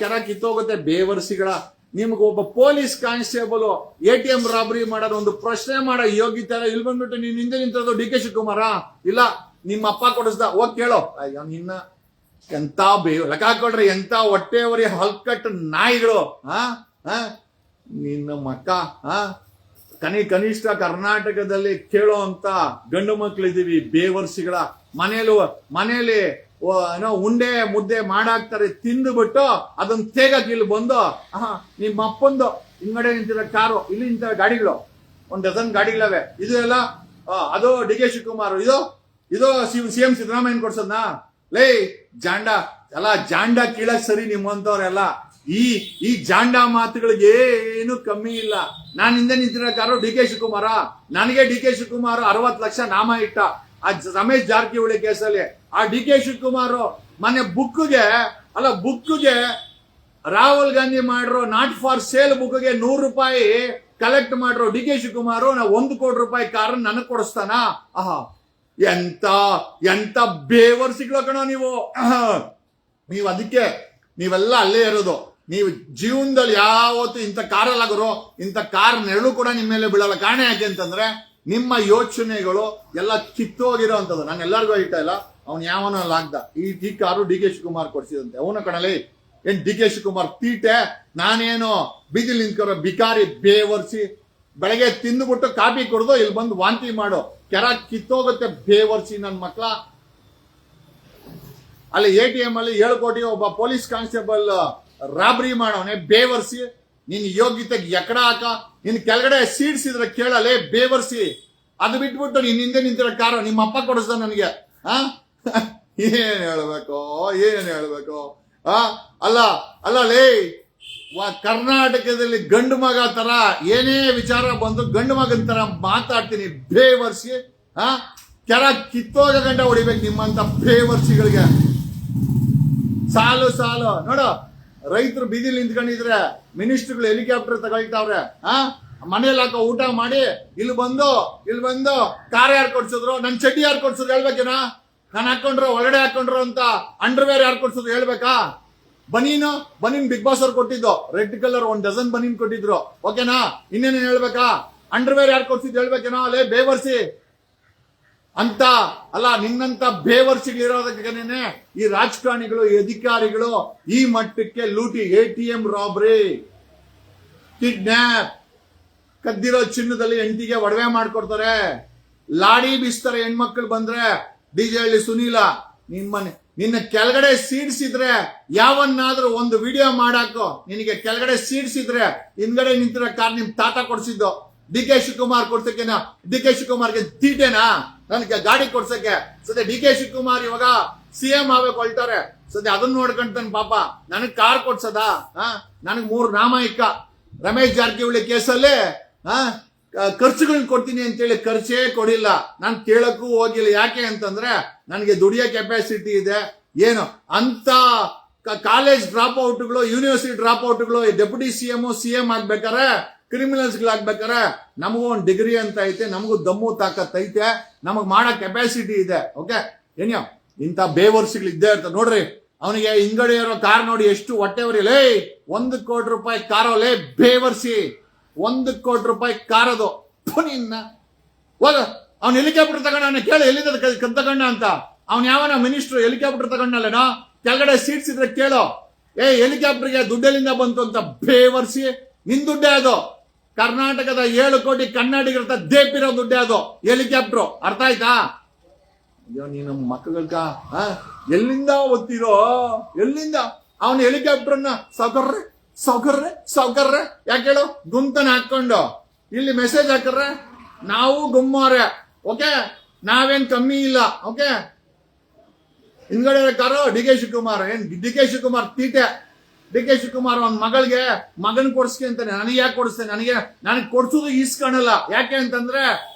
Speaker 1: ಕೆರ ಕಿತ್ತೋಗುತ್ತೆ. ಬೇವರ್ಸಿಗಳ ನಿಮ್ಗೆ ಒಬ್ಬ ಪೊಲೀಸ್ ಕಾನ್ಸ್ಟೇಬಲ್ ATM ರಾಬರಿ ಮಾಡೋದು ಒಂದು ಪ್ರಶ್ನೆ ಮಾಡೋ ಯೋಗ್ಯತೆ ಇಲ್ಲ. ಇಲ್ಲಿ ಬಂದ್ಬಿಟ್ಟು ನೀನ್ ಹಿಂದೆ ನಿಂತಿರೋದು DK ಶಿವಕುಮಾರ? ಇಲ್ಲ, ನಿಮ್ಮ ಅಪ್ಪ ಕೊಡಿಸ್ದ. ಹೋಗ್ ಕೇಳೋ. ಅಯ್ಯೋ ನಿನ್ನ ಎಂತ ಲೆಕ್ಕ ಹಾಕೊಳ್ರಿ, ಎಂತ ಹೊಟ್ಟೆವರಿ ಹಲ್ಕಟ್ಟು ನಾಯಿಗಳು. ನಿನ್ನ ಮಕ್ಕ ಕನಿಷ್ಠ ಕರ್ನಾಟಕದಲ್ಲಿ ಕೇಳೋ ಅಂತ ಗಂಡು ಮಕ್ಳಿದೀವಿ. ಬೇವರ್ಸಿಗಳ ಮನೇಲಿ ಏನೋ ಉಂಡೆ ಮುದ್ದೆ ಮಾಡಾಕ್ತಾರೆ, ತಿಂದುಬಿಟ್ಟು ಅದನ್ನ ತೇಗಕ್ಕೆ ಇಲ್ಲಿ ಬಂದು ನಿಮ್ಮ ಅಪ್ಪಂದು ಹಿಂಗಡೆ ನಿಂತಿರೋ ಕಾರು, ಇಲ್ಲಿ ನಿಂತ ಗಾಡಿಗಳು 1 ಡಜನ್ ಗಾಡಿಗಳವೆ. ಇದು ಎಲ್ಲ ಅದು DK ಶಿವಕುಮಾರ್, ಇದು CM ಸಿದ್ದರಾಮಯ್ಯನ್ ಕೊಡ್ಸದ್ನಾ? ಲೇ ಜಾಂಡ ಕೀಳಕ್ ಸರಿ ನಿಮ್ಮಂತವ್ರೆಲ್ಲ. ಈ ಜಾಂಡ ಮಾತುಗಳಿಗೆ ಏನು ಕಮ್ಮಿ ಇಲ್ಲ. ನಾನು ಹಿಂದೆ ನಿಂತಿರೋ ಕಾರು DK ಶಿವಕುಮಾರ. ನನಗೆ DK ಶಿವಕುಮಾರ್ 60 ಲಕ್ಷ ನಾಮ ಇಟ್ಟ ಆ ರಮೇಶ್ ಜಾರಕಿಹೊಳಿ ಕೇಸಲ್ಲಿ. ಆ DK ಶಿವಕುಮಾರ್ ಮೊನ್ನೆ ಬುಕ್ಗೆ ರಾಹುಲ್ ಗಾಂಧಿ ಮಾಡಿರೋ ನಾಟ್ ಫಾರ್ ಸೇಲ್ ಬುಕ್ಗೆ 100 ರೂಪಾಯಿ ಕಲೆಕ್ಟ್ ಮಾಡಿರೋ DK ಶಿವಕುಮಾರ್ 1 ಕೋಟಿ ರೂಪಾಯಿ ಕಾರ್ ನನಗ್ ಕೊಡಿಸ್ತಾನ? ಎಂತ ಬೇವರ್ಸಿಗಳು ಕಣೋ ನೀವು. ಅದಕ್ಕೆ ನೀವೆಲ್ಲ ಅಲ್ಲೇ ಇರೋದು. ನೀವು ಜೀವನದಲ್ಲಿ ಯಾವತ್ತು ಇಂಥ ಕಾರಲ್ಲಾಗರೋ, ಇಂಥ ಕಾರ್ ನೆರಳು ಕೂಡ ನಿಮ್ಮ ಮೇಲೆ ಬೀಳಲ್ಲ. ಕಾರಣ ಯಾಕೆ ಅಂತಂದ್ರೆ ನಿಮ್ಮ ಯೋಚನೆಗಳು ಎಲ್ಲ ಕಿತ್ತೋಗಿರೋ ಅಂತದ್ದು. ನಾನು ಎಲ್ಲರಿಗೂ ಹೇಳ್ತಾ ಇಲ್ಲ, ಅವ್ನು ಯಾವನೋ ಆಗ್ದ ಈ ಕಾರು DK ಶಿವಕುಮಾರ್ ಕೊಡ್ಸಿದಂತೆ. ಅವನು ಕಣಲಿ ಏನ್ ಡಿ ಕೆ ಶಿವಕುಮಾರ್ ತೀಟೆ? ನಾನೇನು ಬೀದಿಲಿ ನಿಂತ್ಕೊರೋ ಬಿಕಾರಿ ಬೇವರ್ಸಿ? ಬೆಳಗ್ಗೆ ತಿಂದುಬಿಟ್ಟು ಕಾಫಿ ಕುಡ್ದು ಇಲ್ಲಿ ಬಂದು ವಾಂತಿ ಮಾಡು, ಕೆರ ಕಿತ್ತೋಗುತ್ತೆ ಬೇವರ್ಸಿ ನನ್ನ ಮಕ್ಳ. ಅಲ್ಲಿ ATM ಅಲ್ಲಿ 7 ಕೋಟಿ ಒಬ್ಬ ಪೊಲೀಸ್ ಕಾನ್ಸ್ಟೇಬಲ್ ರಾಬ್ರಿ ಮಾಡೋನೆ ಬೇವರ್ಸಿ. ನಿನ್ ಯೋಗ್ಯತೆಗೆ ಎಕಡ ಹಾಕ. ನಿನ್ ಕೆಳಗಡೆ ಸೀಟ್ಸ್ ಇದ್ರೆ ಕೇಳಲೇ ಬೇವರ್ಸಿ. ಅದು ಬಿಟ್ಬಿಟ್ಟು ನೀನ್ ಹಿಂದೆ ನಿಂತಿರೋ ಕಾರು ನಿಮ್ಮ ಅಪ್ಪ ಕೊಡಿಸ್ದ ನನಗೆ. ಏನ್ ಹೇಳ್ಬೇಕು? ಅಲ್ಲ ಲೇ, ಕರ್ನಾಟಕದಲ್ಲಿ ಗಂಡು ಮಗ ತರ ಏನೇ ವಿಚಾರ ಬಂದು ಗಂಡು ಮಗನ ತರ ಮಾತಾಡ್ತೀನಿ ಬೇವರ್ಸಿ. ಕೆರ ಕಿತ್ತೋಗ ಗಂಟ ಹೊಡಿಬೇಕು ನಿಮ್ಮಂತ ಬೇವರ್ಸಿಗಳಿಗೆ. ಸಾಲು ನೋಡು, ರೈತರು ಬೀದಿಲಿ ನಿಂತ್ಕೊಂಡಿದ್ರೆ ಮಿನಿಸ್ಟರ್ಗಳು ಹೆಲಿಕಾಪ್ಟರ್ ತಗೊಳ್ತಾವ್ರೆ. ಮನೇಲಿ ಹಾಕೋ ಊಟ ಮಾಡಿ ಇಲ್ಲಿ ಬಂದು ಕಾರ್ ಯಾರು ಕೊಡ್ಸಿದ್ರು, ನನ್ ಚಡ್ಡಿ ಯಾರು ಕೊಡ್ಸಿದ್ರು ಹೇಳ್ಬೇಕೇನಾ? ನಾನು ಹಾಕೊಂಡ್ರು ಒಳಗಡೆ ಹಾಕೊಂಡ್ರು ಅಂತ ಅಂಡರ್ವೇರ್ ಯಾರು ಕೊಡ್ಸಿದ್ರು ಹೇಳ್ಬೇಕಾ? ಬನೀನ್ ಬಿಗ್ ಬಾಸ್ ಅವ್ರು ಕೊಟ್ಟಿದ್ದು ರೆಡ್ ಕಲರ್ 1 ಡಜನ್ ಬನೀನ್ ಕೊಟ್ಟಿದ್ರು, ಓಕೆನಾ? ಇನ್ನೇನೇನು ಹೇಳ್ಬೇಕಾ? ಅಂಡರ್ವೇರ್ ಯಾರು ಕೊಡ್ಸಿದ್ರು ಹೇಳ್ಬೇಕೇನೋ? ಅಲ್ಲೇ ಬೇವರ್ಸಿ ಅಂತ ಅಲ್ಲ, ನಿನ್ನಂತ ಬೇವರ್ಸಿಗಳಿರೋದಕ್ಕೇನೆ ಈ ರಾಜಕಾರಣಿಗಳು, ಈ ಅಧಿಕಾರಿಗಳು ಈ ಮಟ್ಟಕ್ಕೆ ಲೂಟಿ, ATM ರಾಬರಿ, ಕಿಡ್ನಾಪ್, ಕದ್ದಿರೋ ಚಿನ್ನದಲ್ಲಿ ಹೆಂಡತಿಗೆ ಒಡವೆ ಮಾಡ್ಕೊಡ್ತಾರೆ, ಲಾಡಿ ಬೀಸ್ತಾರೆ ಹೆಣ್ಮಕ್ಳು ಬಂದ್ರೆ. DJ ಹಳ್ಳಿ ಸುನೀಲ, ನಿನ್ನ ಕೆಳಗಡೆ ಸೀಟ್ಸ್ ಇದ್ರೆ ಯಾವನ್ನಾದ್ರೂ ಒಂದು ವಿಡಿಯೋ ಮಾಡಾಕೋ. ನಿನಗೆ ಕೆಳಗಡೆ ಸೀಟ್ಸ್ ಇದ್ರೆ ಹಿಂದ್ಗಡೆ ನಿಂತಿರೋ ಕಾರ್ ನಿಮ್ ತಾತ ಕೊಡ್ಸಿದ್ದು. ಡಿ ಕೆ ಶಿವಕುಮಾರ್ ಕೊಡ್ಸಕ್ಕೇನ? ಡಿ ಕೆ ಶಿವಕುಮಾರ್ಗೆ ತೀಟೆನಾ ನನಗೆ ಗಾಡಿ ಕೊಡ್ಸಕ್ಕೆ? ಸದ್ಯ ಡಿ ಕೆ ಶಿವಕುಮಾರ್ ಇವಾಗ CM ಆಗ್ಬೇಕು ಹೊಳ್ತಾರೆ. ಸದ್ಯ ಅದನ್ನ ನೋಡ್ಕೊಂತಾನೆ ಪಾಪ. ನನಗ್ ಕಾರ್ ಕೊಡ್ಸದ? ನನಗ್ 3 ನಾಮ ಇಕ್ಕ. ರಮೇಶ್ ಜಾರಕಿಹೊಳಿ ಕೇಸಲ್ಲಿ ಖರ್ಚುಗಳನ್ನ ಕೊಡ್ತೀನಿ ಅಂತೇಳಿ ಖರ್ಚೇ ಕೊಡಿಲ್ಲ. ನಾನು ಕೇಳಕ್ಕೂ ಹೋಗಿಲ್ಲ. ಯಾಕೆ ಅಂತಂದ್ರೆ ನನಗೆ ದುಡಿಯೋ ಕೆಪಾಸಿಟಿ ಇದೆ. ಏನು ಅಂತ ಕಾಲೇಜ್ ಡ್ರಾಪ್ ಔಟ್ಗಳು, ಯೂನಿವರ್ಸಿಟಿ ಡ್ರಾಪ್ ಔಟ್ಗಳು ಡೆಪ್ಯೂಟಿ CM ಆಗ್ಬೇಕಾರೆ, ಕ್ರಿಮಿನಲ್ಸ್ಗಳಾಗ್ಬೇಕಾರೆ ನಮಗೂ ಒಂದು ಡಿಗ್ರಿ ಅಂತ ಐತೆ, ನಮಗೂ ದಮ್ಮು ತಾಕತ್ ಐತೆ, ನಮಗ್ ಮಾಡೋ ಕೆಪಾಸಿಟಿ ಇದೆ. ಓಕೆ, ಏನೋ ಇಂಥ ಬೇವರ್ಸಿಗಳು ಇದ್ದೇ ಇರ್ತಾರೆ ನೋಡ್ರಿ. ಅವನಿಗೆ ಹಿಂಗಡೆ ಇರೋ ಕಾರ್ ನೋಡಿ ಎಷ್ಟು ಹೊಟ್ಟೆವರಿ. ಲೇ, 1 ಕೋಟಿ ರೂಪಾಯಿ ಕಾರೋಲೇ ಬೇವರ್ಸಿ, 1 ಕೋಟಿ ರೂಪಾಯಿ ಕಾರದು. ನಿನ್ನ ಹೋಗ, ಅವ್ನು ಹೆಲಿಕಾಪ್ಟರ್ ತಗೊಂಡ ಕೇಳಿ ಎಲ್ಲಿಂದ ತಗೊಂಡ ಅಂತ. ಅವ್ನು ಯಾವನ ಮಿನಿಸ್ಟರ್ ಹೆಲಿಕಾಪ್ಟರ್ ತಗೊಂಡಲ್ಲೇನೋ? ಕೆಳಗಡೆ ಸೀಟ್ಸ್ ಇದ್ರೆ ಕೇಳೋ. ಹೆಲಿಕಾಪ್ಟರ್ಗೆ ದುಡ್ಡೆಲ್ಲಿಂದ ಬಂತು ಅಂತ ಬೇವರ್ಸಿ. ನಿನ್ ದುಡ್ಡೇ ಅದು. ಕರ್ನಾಟಕದ 7 ಕೋಟಿ ಕನ್ನಡಿಗರ ದೇಪಿರೋ ದುಡ್ಡೇ ಅದು ಹೆಲಿಕಾಪ್ಟರ್. ಅರ್ಥ ಆಯ್ತಾ? ಅಯ್ಯೋ ನೀನು ಮಕ್ಕಳ ಎಲ್ಲಿಂದ ಓದ್ತಿರೋ? ಎಲ್ಲಿಂದ ಅವನು ಹೆಲಿಕಾಪ್ಟರ್ನ ಸೌಕರ್ರೆ ಯಾಕೆ ಹೇಳು? ಗುಂತನ ಹಾಕೊಂಡು ಇಲ್ಲಿ ಮೆಸೇಜ್ ಹಾಕ್ರೆ ನಾವು ಗುಮ್ಮಾರೆ. ಓಕೆ, ನಾವೇನ್ ಕಮ್ಮಿ ಇಲ್ಲ. ಓಕೆ, ಹಿಂದ್ಗಡೆ ಕಾರು ಡಿ ಕೆ ಶಿವಕುಮಾರ್. ಏನ್ ಡಿ ಕೆ ಶಿವಕುಮಾರ್ ತೀಟೆ? ಡಿ ಕೆ ಶಿವಕುಮಾರ್ ಅವ್ನ ಮಗನ್ ಕೊಡ್ಸ್ಕೆ ಅಂತಾನೆ. ನನಗೆ ಯಾಕೆ ಕೊಡಿಸ್ತೇನೆ? ನನಗೆ ಕೊಡ್ಸೋದು ಈಸ್ಕೊಳಲ್ಲ. ಯಾಕೆ ಅಂತಂದ್ರೆ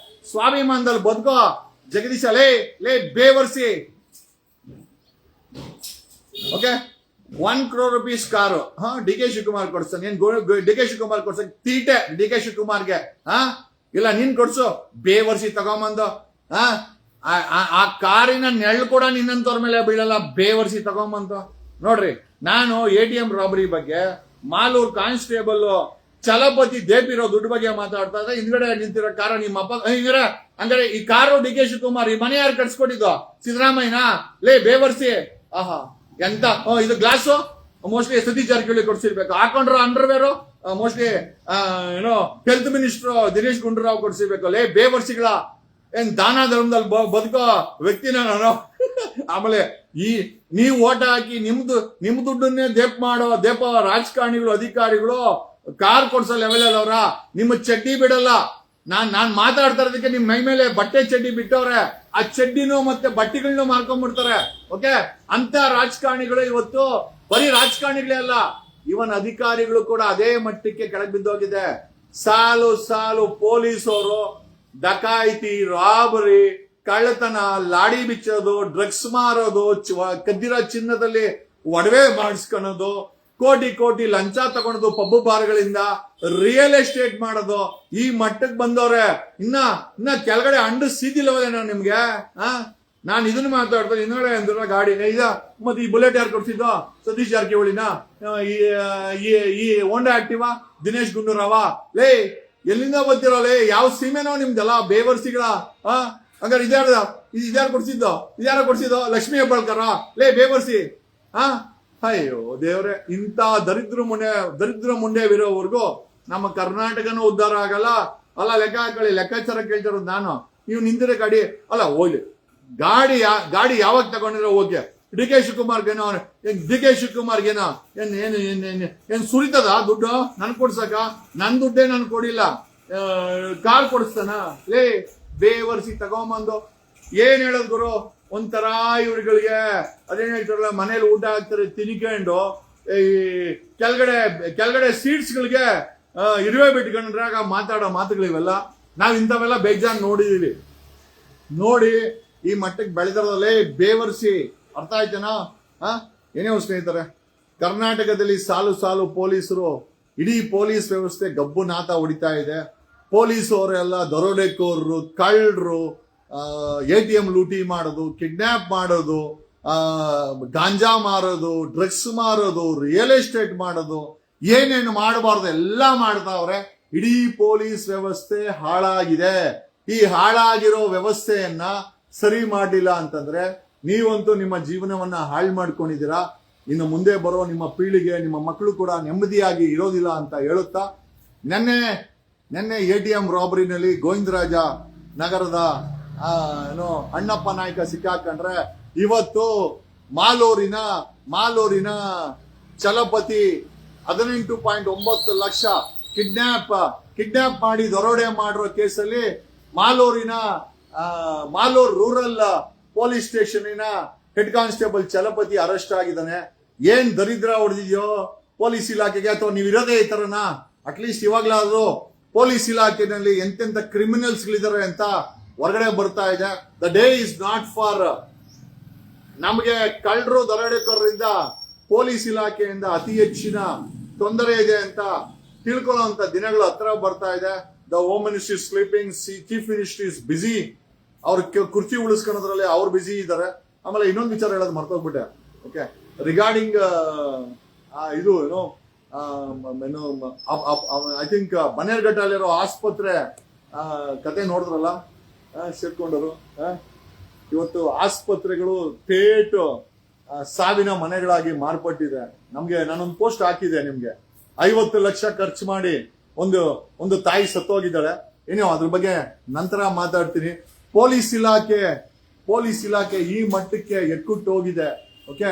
Speaker 1: ಸ್ವಾಭಿಮಾನದಲ್ಲಿ ಬದುಕೋ ಜಗದೀಶ. ಲೇ ಬೇವರ್ಸಿ. Okay, 1 crore rupees car D K Shivakumar ಕೊಡ್ಸ್ತಾನೆ. ಡಿ ಕೆ ಶಿವಕುಮಾರ್ ಕೊಡ್ಸಕ್ ತೀಟೆ ಡಿ ಕೆ ಶಿವಕುಮಾರ್ಗೆ. ಇಲ್ಲ ನೀನ್ ಕೊಡ್ಸು ಬೇವರ್ಸಿ ತಗೊಂಬಂದು. ಆ ಕಾರಿನ ನೆರಳು ಕೂಡ ನಿನ್ನಂತವ್ರ ಮೇಲೆ ಬೀಳಲ್ಲ. ಬೇವರ್ಸಿ ತಗೊಂಬಂದು. ನೋಡ್ರಿ, ನಾನು ATM ರಾಬರಿ ಬಗ್ಗೆ, ಮಾಲೂರ್ ಕಾನ್ಸ್ಟೇಬಲ್ ಚಲಪತಿ ದೇಪಿರೋ ದುಡ್ಡು ಬಗ್ಗೆ ಮಾತಾಡ್ತಾ ಇದ್ದೆ. ಹಿಂದ್ಗಡೆ ನಿಂತಿರೋ ಕಾರ ನಿಮ್ಮ ಅಪ್ಪ. ಹಂಗಾರೆ ಈ ಕಾರು ಡಿ ಕೆ ಶಿವಕುಮಾರ್, ಈ ಮನೆ ಯಾರು ಕಟ್ಸ್ಕೊಟ್ಟಿದ್ದು? ಸಿದ್ದರಾಮಯ್ಯನ? ಲೇ ಬೇವರ್ಸಿ. ಆಹಾ, ಎಂತ ಇದು ಗ್ಲಾಸು ಮೋಸ್ಟ್ಲಿ ಸತೀಶ್ ಜಾರಕಿಹೊಳಿ ಕೊಡ್ಸಿರ್ಬೇಕು. ಹಾಕೊಂಡ್ರು underwear mostly health minister Dinesh Gundu Rao ಕೊಡ್ಸಿರ್ಬೇಕು. ಲೇ ಬೇವರ್ಸಿಗಳ, ಏನ್ ದಾನ ಧರ್ಮದಲ್ಲಿ ಬದುಕೋ ವ್ಯಕ್ತಿನ ನಾನು? ಆಮೇಲೆ ನೀವು ಓಟ್ ಹಾಕಿ ನಿಮ್ ದುಡ್ಡನ್ನೇ ದೇಪ ರಾಜಕಾರಣಿಗಳು, ಅಧಿಕಾರಿಗಳು ಕಾರ್ ಕೊಡ್ಸೋ ಲೆವೆಲ್ ಅವ್ರ. ನಿಮ್ಮ ಚಡ್ಡಿ ಬಿಡಲ್ಲ. ನಾನ್ ಮಾತಾಡ್ತಾ ಇರೋದಕ್ಕೆ ನಿಮ್ ಮೈ ಮೇಲೆ ಬಟ್ಟೆ ಚಡ್ಡಿ ಬಿಟ್ಟವ್ರೆ. ಆ ಚಡ್ಡಿನೂ ಮತ್ತೆ ಬಟ್ಟೆಗಳನ್ನೂ ಮಾರ್ಕೊಂಡ್ಬಿಡ್ತಾರೆ. ಓಕೆ, ಅಂತ ರಾಜಕಾರಣಿಗಳು ಇವತ್ತು ಬರೀ ರಾಜಕಾರಣಿಗಳೇ ಅಲ್ಲ, ಇವನ್ ಅಧಿಕಾರಿಗಳು ಕೂಡ ಅದೇ ಮಟ್ಟಕ್ಕೆ ಕೆಳಗೆ ಬಿದ್ದೋಗಿದೆ. ಸಾಲು ಪೊಲೀಸರು ಡಕಾಯಿತಿ, ರಾಬರಿ, ಕಳ್ಳತನ, ಲಾಡಿ ಬಿಚ್ಚೋದು, ಡ್ರಗ್ಸ್ ಮಾರೋದು, ಕದ್ದಿರೋ ಚಿನ್ನದಲ್ಲಿ ಒಡವೆ ಮಾಡಿಸ್ಕೊಳೋದು, ಕೋಟಿ ಲಂಚ ತಗೊಳೋದು, ಪಬ್ಬು ಬಾರ್ಗಳಿಂದ ರಿಯಲ್ ಎಸ್ಟೇಟ್ ಮಾಡೋದು, ಈ ಮಟ್ಟಕ್ಕೆ ಬಂದವ್ರೆ. ಇನ್ನ ಕೆಳಗಡೆ ಅಂಡು ಸೀದಿಲ್ಲವಲ್ಲ ನಿಮ್ಗೆ? ನಾನು ಇದನ್ನ ಮಾತಾಡ್ತಾರೆ. ಇನ್ನೊಡೆ ಅಂದ್ರ ಗಾಡಿ ಮತ್ತೆ ಈ ಬುಲೆಟ್ ಯಾರು ಕೊಡ್ಸಿದ್ದು? ಸತೀಶ್ ಜಾರಕಿಹೊಳಿನ? ಈ ಹೋಂಡಾ ಆಕ್ಟಿವಾ ದಿನೇಶ್ ಗುಂಡೂರಾವ? ಲೇ ಎಲ್ಲಿಂದ ಬಂದಿರೋ? ಲೇ ಯಾವ ಸೀಮೆನೋ ನಿಮ್ದೆಲ್ಲ ಬೇವರ್ಸಿಗಳ? ಹಂಗಾರೆ ಇದ್ಯಾರ ಕೊಡ್ಸಿದ್ದು? ಲಕ್ಷ್ಮೀ ಹೆಬ್ಬಾಳ್ಕರ? ಲೇ ಬೇವರ್ಸಿ. ಅಯ್ಯೋ ದೇವ್ರೆ, ಇಂಥ ದರಿದ್ರ ಮುಂಡೆವಿರೋವರೆಗೂ ನಮ್ಮ ಕರ್ನಾಟಕನೂ ಉದ್ಧಾರ ಆಗಲ್ಲ. ಅಲ್ಲ, ಲೆಕ್ಕ ಹಾಕೊಳ್ಳಿ, ಲೆಕ್ಕಾಚಾರ ಕೇಳ್ತಿರೋದು ನಾನು. ನೀವು ನಿಂತಿರೋ ಗಾಡಿ ಅಲ್ಲ ಹೋಗ್ಲಿ, ಗಾಡಿ ಯಾವಾಗ ತಗೊಂಡಿರೋ ಹೋಗಿ ಡಿ ಕೆ ಶಿವಕುಮಾರ್ಗೇನೋ ಏನ್ ಸುರಿತದ ದುಡ್ಡು ನನ್ ಕೊಡ್ಸಕ? ನನ್ ದುಡ್ಡೇ ನನ್ ಕೊಡಿಲ್ಲ, ಕಾರ್ ಕೊಡಿಸ್ತಾನ? ಲೇ ಬೇವರ್ಸಿ ತಗೊಂಬಂದು ಏನ್ ಹೇಳೋದ್ ಗುರು, ಒಂಥರ ಇವ್ರುಗಳಿಗೆ ಅದೇನ್ ಹೇಳ್ತಾರಲ್ಲ, ಮನೇಲಿ ಊಟ ಹಾಕ್ತಾರೆ ತಿನ್ಕೊಂಡು ಈ ಕೆಳಗಡೆ ಸೀಟ್ಸ್ಗಳಿಗೆ ಇರುವೆ ಬಿಟ್ಕೊಂಡ್ರಾಗ ಮಾತಾಡೋ ಮಾತುಗಳಿವೆಲ್ಲ. ನಾವ್ ಇಂಥವೆಲ್ಲ ಬೇಜಾನ್ ನೋಡಿದೀವಿ. ನೋಡಿ ಈ ಮಟ್ಟಕ್ಕೆ ಬೆಳೆದಿರೋದಲ್ಲೇ ಬೇವರ್ಸಿ, ಅರ್ಥ ಆಯ್ತೇನಾ? ಏನೇ ಸ್ನೇಹಿತರೆ, ಕರ್ನಾಟಕದಲ್ಲಿ ಸಾಲು ಪೊಲೀಸರು, ಇಡೀ ಪೊಲೀಸ್ ವ್ಯವಸ್ಥೆ ಗಬ್ಬು ನಾತ ಹೊಡಿತಾ ಇದೆ. ಪೊಲೀಸ್ ಅವರೆಲ್ಲ ದರೋಡೆಕೋರರು, ಕಳ್ಳರು, ATM ಲೂಟಿ ಮಾಡೋದು, ಕಿಡ್ನಾಪ್ ಮಾಡೋದು, ಗಾಂಜಾ ಮಾರೋದು, ಡ್ರಗ್ಸ್ ಮಾರೋದು, ರಿಯಲ್ ಎಸ್ಟೇಟ್ ಮಾಡೋದು, ಏನೇನು ಮಾಡಬಾರ್ದು ಎಲ್ಲ ಮಾಡ್ತಾವ್ರೆ. ಇಡೀ ಪೊಲೀಸ್ ವ್ಯವಸ್ಥೆ ಹಾಳಾಗಿದೆ. ಈ ಹಾಳಾಗಿರೋ ವ್ಯವಸ್ಥೆಯನ್ನ ಸರಿ ಮಾಡಲಿಲ್ಲ ಅಂತಂದ್ರೆ ನೀವಂತೂ ನಿಮ್ಮ ಜೀವನವನ್ನ ಹಾಳು ಮಾಡ್ಕೊಂಡಿದ್ದೀರಾ. ಇನ್ನು ಮುಂದೆ ಬರೋ ನಿಮ್ಮ ಪೀಳಿಗೆ, ನಿಮ್ಮ ಮಕ್ಕಳು ಕೂಡ ನೆಮ್ಮದಿಯಾಗಿ ಇರೋದಿಲ್ಲ ಅಂತ ಹೇಳುತ್ತಾ, ನೆನ್ನೆ ATM ರಾಬರಿನಲ್ಲಿ ಗೋವಿಂದರಾಜ ನಗರದ ಅಣ್ಣಪ್ಪ ನಾಯಕ ಸಿಕ್ಕಾಕೊಂಡ್ರೆ, ಇವತ್ತು ಮಾಲೂರಿನ ಚಲಪತಿ 18.9 ಲಕ್ಷ ಕಿಡ್ನಾಪ್ ಮಾಡಿ ದರೋಡೆ ಮಾಡಿರೋ ಕೇಸಲ್ಲಿ ಮಾಲೂರ್ ರೂರಲ್ ಪೊಲೀಸ್ ಸ್ಟೇಷನಿನ ಹೆಡ್ ಕಾನ್ಸ್ಟೇಬಲ್ ಚಲಪತಿ ಅರೆಸ್ಟ್ ಆಗಿದ್ದಾನೆ. ಏನ್ ದರಿದ್ರ ಹೊಡೆದಿದ್ಯೋ ಪೊಲೀಸ್ ಇಲಾಖೆಗೆ, ಅಥವಾ ನೀವು ಇರೋದೇ ಈ ತರನ? ಅಟ್ಲೀಸ್ಟ್ ಇವಾಗ್ಲಾದ್ರು ಪೊಲೀಸ್ ಇಲಾಖೆನಲ್ಲಿ ಎಂತೆಂತ ಕ್ರಿಮಿನಲ್ಸ್ ಗಳಿದ್ದಾರೆ ಅಂತ ಹೊರಗಡೆ ಬರ್ತಾ ಇದೆ. The day is not for ನಮಗೆ ಕಳ್ಳರು ದರೋಡೆಕೋರರಿಂದ ಪೊಲೀಸ್ ಇಲಾಖೆಯಿಂದ ಅತಿ ಹೆಚ್ಚಿನ ತೊಂದರೆ ಇದೆ ಅಂತ ತಿಳ್ಕೊಳ್ಳುವಂತ ದಿನಗಳು ಹತ್ರ ಬರ್ತಾ ಇದೆ. The home ministry is sleeping, chief ministry is busy. ಅವ್ರ ಕುರ್ಚಿ ಉಳಿಸ್ಕೊಳ್ಳೋದ್ರಲ್ಲಿ ಅವ್ರು ಬಿಸಿ ಇದ್ದಾರೆ. ಆಮೇಲೆ ಇನ್ನೊಂದು ವಿಚಾರ ಹೇಳೋದು ಮರ್ತೋಗ್ಬಿಟ್ಟೆ. ಓಕೆ, ರಿಗಾರ್ಡಿಂಗ್ ಇದು ಐ ಥಿಂಕ್ ಬನ್ನೇರ್ಘಟ್ಟಲ್ಲಿರೋ ಆಸ್ಪತ್ರೆ ಕತೆ ನೋಡಿದ್ರಲ್ಲ, ಸೇರ್ಕೊಂಡರು. ಇವತ್ತು ಆಸ್ಪತ್ರೆಗಳು ಥೇಟ್ ಸಾವಿನ ಮನೆಗಳಾಗಿ ಮಾರ್ಪಟ್ಟಿದೆ. ನಾನೊಂದು ಪೋಸ್ಟ್ ಹಾಕಿದೆ ನಿಮ್ಗೆ. 50 ಲಕ್ಷ ಖರ್ಚು ಮಾಡಿ ಒಂದು ತಾಯಿ ಸತ್ತೋಗಿದ್ದಾಳೆ. ಏನೋ ಅದ್ರ ಬಗ್ಗೆ ನಂತರ ಮಾತಾಡ್ತೀನಿ. ಪೊಲೀಸ್ ಇಲಾಖೆ ಈ ಮಟ್ಟಕ್ಕೆ ಎಕ್ಕುಟ್ಟು ಹೋಗಿದೆ. ಓಕೆ,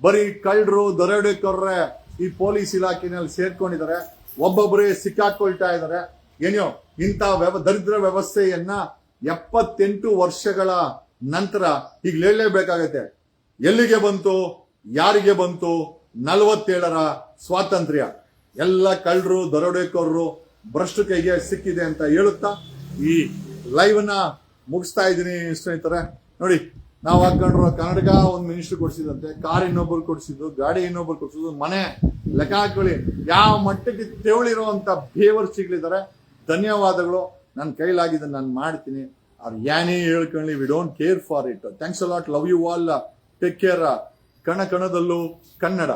Speaker 1: ಬರೀ ಕಳ್ಳರು ದರೋಡೆಕೋರ್ರೆ ಈ ಪೊಲೀಸ್ ಇಲಾಖೆನಲ್ಲಿ ಸೇರ್ಕೊಂಡಿದ್ದಾರೆ. ಒಬ್ಬೊಬ್ಬರೇ ಸಿಕ್ಕಾಕೊಳ್ತಾ ಇದ್ದಾರೆ. ಏನೋ ಇಂಥ ದರಿದ್ರ ವ್ಯವಸ್ಥೆಯನ್ನ 78 ವರ್ಷಗಳ ನಂತರ ಈಗ ಹೇಳಲೇಬೇಕಾಗತ್ತೆ. ಎಲ್ಲಿಗೆ ಬಂತು, ಯಾರಿಗೆ ಬಂತು 47ರ ಸ್ವಾತಂತ್ರ್ಯ? ಎಲ್ಲ ಕಳ್ಳರು ದರೋಡೆಕೋರರು ಭ್ರಷ್ಟ ಕೈಗೆ ಸಿಕ್ಕಿದೆ ಅಂತ ಹೇಳುತ್ತಾ ಈ ಲೈವ್ ನ ಮುಗಿಸ್ತಾ ಇದ್ದೀನಿ ಸ್ನೇಹಿತರೆ. ನೋಡಿ, ನಾವು ಹಾಕೊಂಡ್ರು ಕರ್ನಾಟಕ ಒಂದು ಮಿನಿಸ್ಟರ್ ಕೊಡ್ಸಿದಂತೆ, ಕಾರ್ ಇನ್ನೊಬ್ಬರು ಕೊಡ್ಸಿದ್ದು, ಗಾಡಿ ಇನ್ನೊಬ್ಬರು ಕೊಡ್ಸಿದ್ದು, ಮನೆ ಲೆಕ್ಕ ಹಾಕೊಳ್ಳಿ ಯಾವ ಮಟ್ಟಕ್ಕೆ ತೆವಳಿರುವಂತ ಬೇವರ್ಸಿಗಳಿದ್ದಾರೆ. ಧನ್ಯವಾದಗಳು. ನನ್ನ ಕೈಲಾಗಿದ್ದನ್ನು ನಾನು ಮಾಡ್ತೀನಿ. ಅವ್ರು ಏನೇ ಹೇಳ್ಕೊಳ್ಳಿ, we don't care for it. Thanks a lot. Love you all. Take care. ಕಣದಲ್ಲೂ ಕನ್ನಡ.